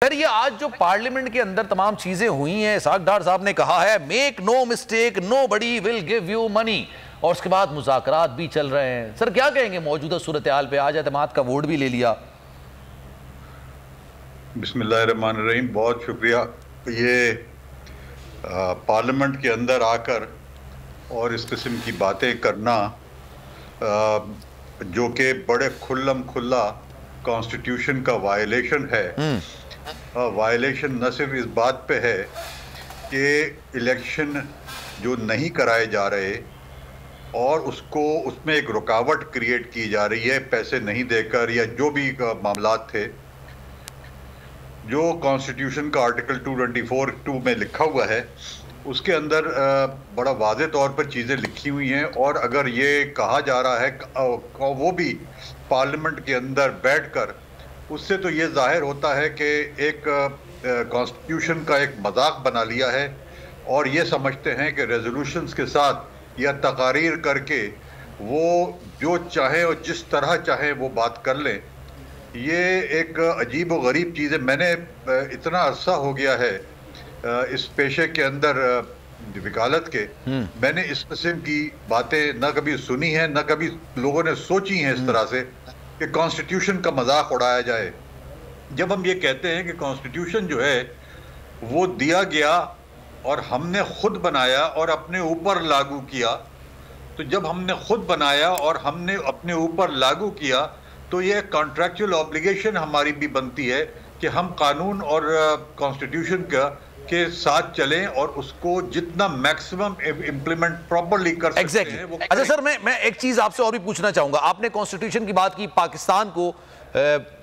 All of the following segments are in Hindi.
सर ये आज जो पार्लियामेंट के अंदर तमाम चीजें हुई हैं, इसाक डार साहब ने कहा है make no mistake nobody will give you money, और उसके बाद मुज़ाकरात भी चल रहे हैं। सर क्या कहेंगे मौजूदा सूरत हाल पे? आज एतमाद का वोट भी ले लिया। बिस्मिल्लाहिर्रहमानिर्रहीम, बहुत शुक्रिया। ये पार्लियामेंट के अंदर आकर और इस किस्म की बातें करना जो कि बड़े खुल्लम खुल्ला कॉन्स्टिट्यूशन का वायलेशन है। वायलेशन न सिर्फ इस बात पे है कि इलेक्शन जो नहीं कराए जा रहे और उसमें एक रुकावट क्रिएट की जा रही है पैसे नहीं देकर या जो भी मामलात थे, जो कॉन्स्टिट्यूशन का आर्टिकल 224(2) में लिखा हुआ है उसके अंदर बड़ा वाज़े तौर पर चीज़ें लिखी हुई हैं। और अगर ये कहा जा रहा है वो भी पार्लियामेंट के अंदर बैठकर, उससे तो ये जाहिर होता है कि एक कॉन्स्टिट्यूशन का एक मजाक बना लिया है और ये समझते हैं कि रेजोल्यूशंस के साथ या तकारीर करके वो जो चाहे और जिस तरह चाहे वो बात कर लें। ये एक अजीब व गरीब चीज़ है। मैंने इतना अरसा हो गया है इस पेशे के अंदर वकालत के, मैंने इस किस्म की बातें न कभी सुनी हैं न कभी लोगों ने सोची हैं इस तरह से कि कॉन्स्टिट्यूशन का मजाक उड़ाया जाए। जब हम ये कहते हैं कि कॉन्स्टिट्यूशन जो है वो दिया गया और हमने खुद बनाया और अपने ऊपर लागू किया, तो जब हमने खुद बनाया और हमने अपने ऊपर लागू किया तो ये कॉन्ट्रैक्चुअल ऑब्लिगेशन हमारी भी बनती है कि हम कानून और कॉन्स्टिट्यूशन के साथ चलें और उसको जितना मैक्सिमम इम्प्लीमेंट प्रॉपर्ली कर सकते हैं वो अच्छा सर, मैं एक चीज आपसे और भी पूछना चाहूंगा। आपने कॉन्स्टिट्यूशन की बात की, पाकिस्तान को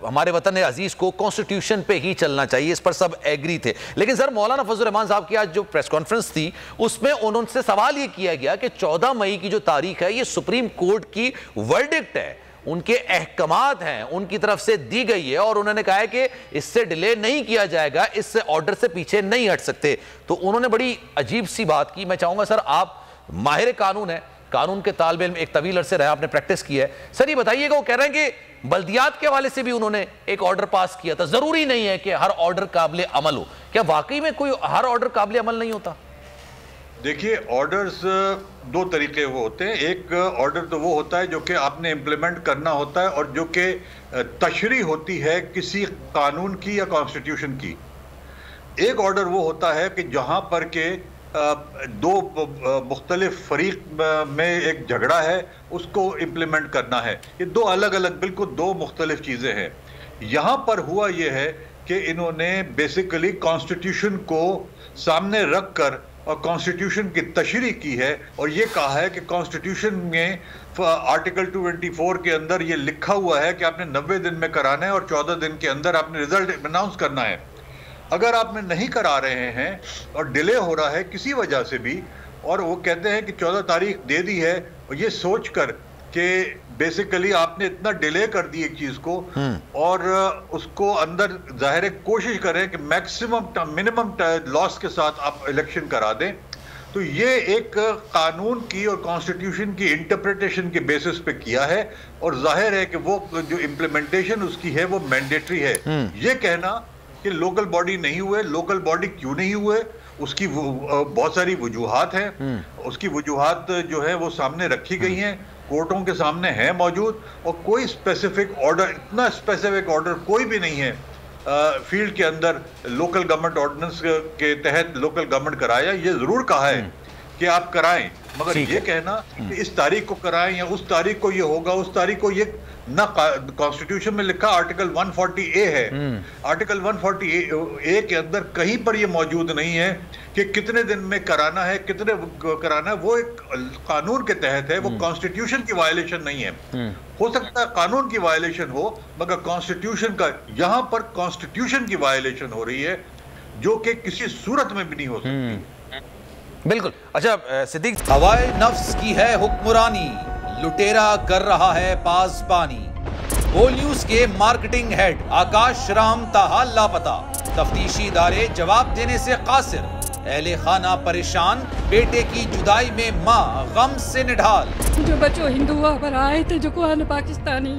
हमारे वतन अजीज को कॉन्स्टिट्यूशन पे ही चलना चाहिए, इस पर सब एग्री थे। लेकिन सर मौलाना फजल रहमान साहब की आज जो प्रेस कॉन्फ्रेंस थी उसमें उनसे सवाल ये किया गया कि 14 मई की जो तारीख है ये सुप्रीम कोर्ट की वर्डिक्ट है, उनके अहकामात हैं, उनकी तरफ से दी गई है और उन्होंने कहा है कि इससे डिले नहीं किया जाएगा, इससे ऑर्डर से पीछे नहीं हट सकते। तो उन्होंने बड़ी अजीब सी बात की। मैं चाहूंगा सर, आप माहिर कानून है, कानून के तालिब इल्म एक तवील अरसे रहे, आपने प्रैक्टिस की है, सर ये बताइएगा, वो कह रहे हैं कि बल्दियात के हवाले से भी उन्होंने एक ऑर्डर पास किया था, जरूरी नहीं है कि हर ऑर्डर काबिल अमल हो। क्या वाकई में कोई हर ऑर्डर काबिल अमल नहीं होता? देखिए, ऑर्डर्स दो तरीके वो होते हैं। एक ऑर्डर तो वो होता है जो कि आपने इम्प्लीमेंट करना होता है और जो कि तशरी होती है किसी कानून की या कॉन्स्टिट्यूशन की। एक ऑर्डर वो होता है कि जहाँ पर के दो मुख्तलिफ फरीक में एक झगड़ा है, उसको इम्प्लीमेंट करना है। ये दो अलग अलग, बिल्कुल दो मुख्तलिफ चीज़ें हैं। यहाँ पर हुआ ये है कि इन्होंने बेसिकली कॉन्स्टिट्यूशन को सामने रख कर और कॉन्स्टिट्यूशन की तशरीह की है और ये कहा है कि कॉन्स्टिट्यूशन में आर्टिकल 224 के अंदर ये लिखा हुआ है कि आपने 90 दिन में कराना है और 14 दिन के अंदर आपने रिजल्ट अनाउंस करना है। अगर आपने नहीं करा रहे हैं और डिले हो रहा है किसी वजह से भी, और वो कहते हैं कि 14 तारीख दे दी है, और ये सोच कर कि बेसिकली आपने इतना डिले कर दी एक चीज को और उसको अंदर जाहिर है कोशिश करें कि मैक्सिमम मिनिमम लॉस के साथ आप इलेक्शन करा दें, तो ये एक कानून की और कॉन्स्टिट्यूशन की इंटरप्रिटेशन के बेसिस पे किया है और जाहिर है कि वो जो इम्प्लीमेंटेशन उसकी है वो मैंडेटरी है। ये कहना कि लोकल बॉडी नहीं हुए, लोकल बॉडी क्यों नहीं हुए, उसकी बहुत सारी वजूहात हैं। उसकी वजूहात जो है वो सामने रखी गई हैं, कोर्टों के सामने है मौजूद, और कोई स्पेसिफिक ऑर्डर, इतना स्पेसिफिक ऑर्डर कोई भी नहीं है फील्ड के अंदर लोकल गवर्नमेंट ऑर्डिनेंस के तहत लोकल गवर्नमेंट कराया। ये जरूर कहा है कि आप कराएं, मगर ये कहना कि इस तारीख को कराएं या उस तारीख को ये होगा, उस तारीख को ये ना, कॉन्स्टिट्यूशन में लिखा आर्टिकल 140A है। आर्टिकल 140A के अंदर कहीं पर ये मौजूद नहीं है कि कितने दिन में कराना है, कितने कराना है। वो एक कानून के तहत है, वो कॉन्स्टिट्यूशन की वायलेशन नहीं है। हो सकता है कानून की वायलेशन हो, मगर कॉन्स्टिट्यूशन का, यहाँ पर कॉन्स्टिट्यूशन की वायलेशन हो रही है जो कि किसी सूरत में भी नहीं हो सकती। बिल्कुल। अच्छा सिद्दीक, हवाए नफ्स की है हुक्मरानी, लुटेरा कर रहा है पासबानी। होल न्यूज के मार्केटिंग हेड आकाश राम ताहा लापता, तफ्तीशी इदारे जवाब देने से कासिर, अहले खाना परेशान, बेटे की जुदाई में माँ गम से निढाल। जो बच्चो हिंदू हुआ पर आए थे, जो को पाकिस्तानी,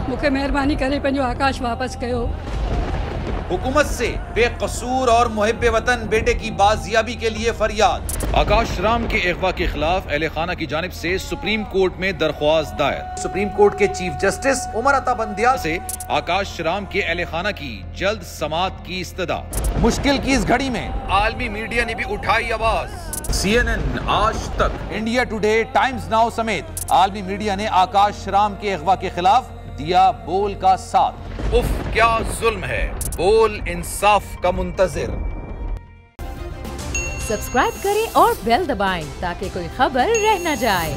मुझे मेहरबानी करे पंहिंजो आकाश वापस कयो। हुकूमत से बेकसूर और मुहिब्बे वतन बेटे की बाजियाबी के लिए फरियाद। आकाश राम के अगवा के खिलाफ अहले खाना की जानिब से सुप्रीम कोर्ट में दरख्वास्त दायर। सुप्रीम कोर्ट के चीफ जस्टिस उमर अता बंदियाल से आकाश राम के अहले खाना की जल्द समाअत की इस्तदा। मुश्किल की इस घड़ी में आलमी मीडिया ने भी उठाई आवाज। CNN, आज तक, इंडिया टुडे, टाइम्स नाउ समेत आलमी मीडिया ने आकाश राम के अगवा के खिलाफ दिया बोल का साथ। उफ क्या जुल्म है, बोल इंसाफ का मुंतजिर। सब्सक्राइब करें और बेल दबाएं ताकि कोई खबर रह न जाए।